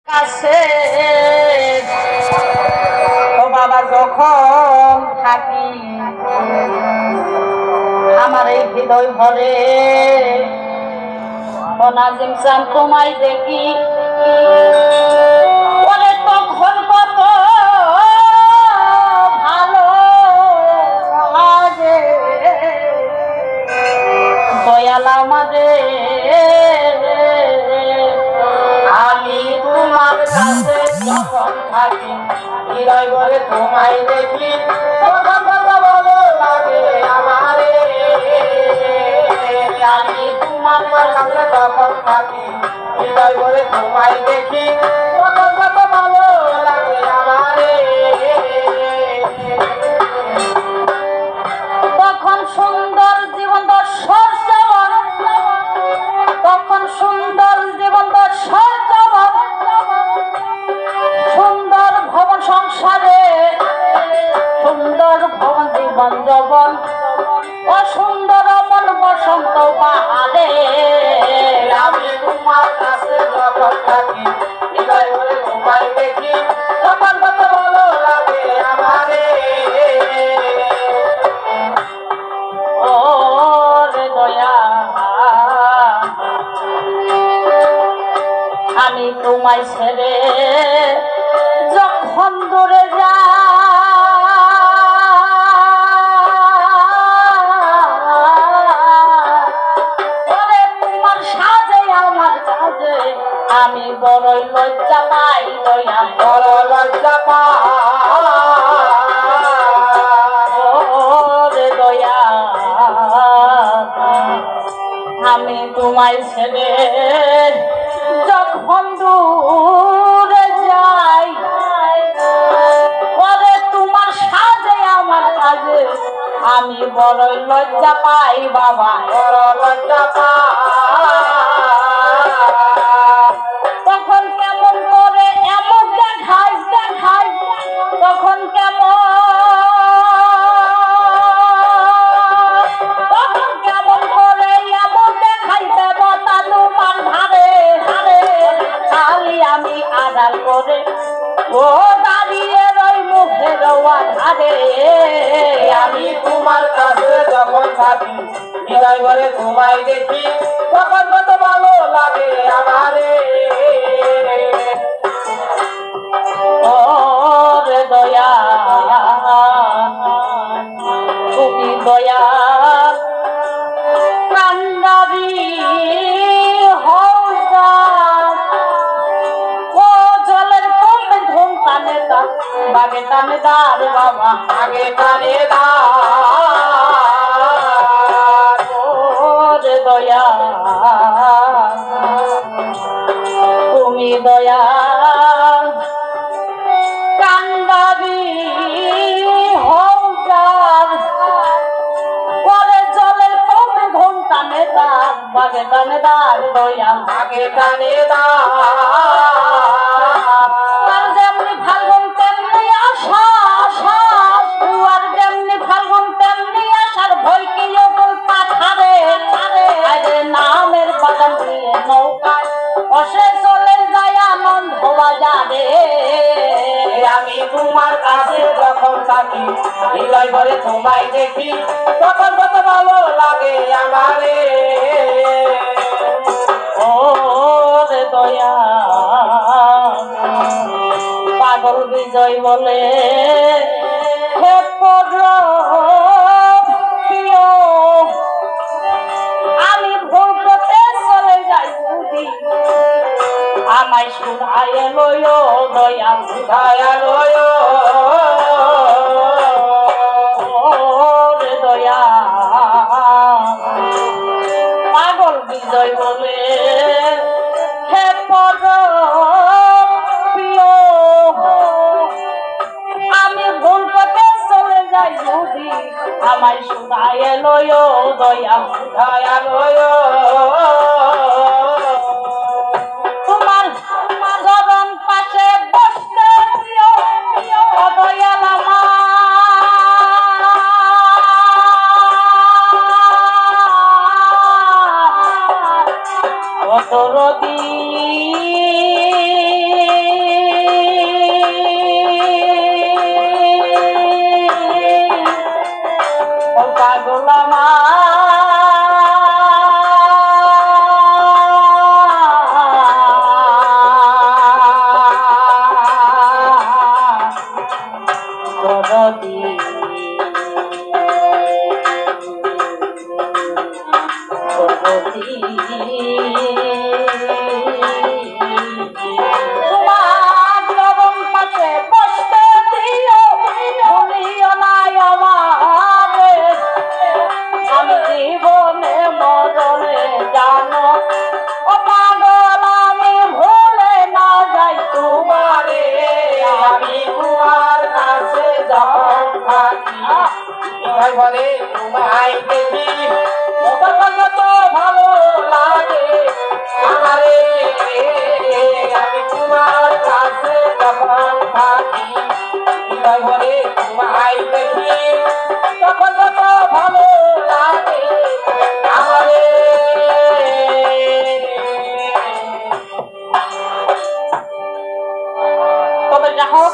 কাছে ও বাবা যখন থাকি আমার এই হৃদয় ভরে ও নাজিম চান তোমায় দেখি ওরে তখন কত ভালো লাগে দয়াল আমাদের আমি তোমার কাছে যখন থাকি হৃদয় ভরে তোমায় দেখি তখন কত ভালো লাগে আমারে আমি তোমার কাছে যখন থাকি হৃদয় ভরে তোমায় দেখি তখন কত ভালো লাগে আমারে তখন সুন্দর জীবন দর্শন যেমন তখন সুন্দর জীবন দর্শন যেমন সুন্দর ভবন সংসারে সুন্দর ভবন জীবন যবন অসুন্দর মন বসন্ত বাহারে আমি তোমার কাছে যখন থাকি হৃদয় ভরে তোমায় দেখি তখন কত ভালো লাগে আমারে ওরে দয়া আমি তোমায় ছেড়ে যখন দূরে যাই তোমার সাজে আমার কাজে আমি বড়ই লজ্জা পাই দয়া বড় লজ্জা পাই দয়া আমি তোমায় ছেড়ে যখন দূরে যাই পরে তোমার সাজে আমার কাজে আমি বড়ই লজ্জা পাই বাবা বড় লজ্জা পাই তখন কেমন করে এমন দেখাই দেখাই তখন কেমন করে এমন দেখাই দেবতা তোমার ধারে ধারে খালি আমি আড়াল করে ও দাঁড়িয়ে রই মুখের ধারে আমি তোমার কাছে যখন থাকি হৃদয় ভরে তোমায় দেখি তখন কত ভালো লাগে আমারে ওরে দয়া তুমি দয়া কান্দারি বাগে টানে দার বাবা আগে টানে দার ওরে দয়া তুমি দয়া কান্দারি হৌজার পরে জলের কমে ঘুম টানে দার বাগে টানে দার দয়া আগে টানে দার যেমনি ফাল্গুন তেমনি আশা আশা আর যেমনি ফাল্গুন তেমনি আশার ভয় কি পাথারে আরে নামের বাগান দিয়ে নৌকায় অসে চলে যায় আনন্দ বাজারে আমি তোমার কাছে যখন থাকি হৃদয় ভরে তোমায় দেখি তখন কত ভালো লাগে আমারে ও রে দয়া পাগল বিজয় বলে হে প্রিয় আমি ভুল করতে চলে যাই বুঝি আমায় শুধায় লয় দয়া শুধায় লয় রে দয়া পাগল বিজয় বলে হে আমি ভুল পথে চলে যাই যদি আমায় শুধায় লয় দয়া শুধায় লয় তোমার চরণ পাশে বসতে দয়াল আমার কত রদি তোমায় দেখি তখন কত ভালো লাগে আমারে। তবে যা হোক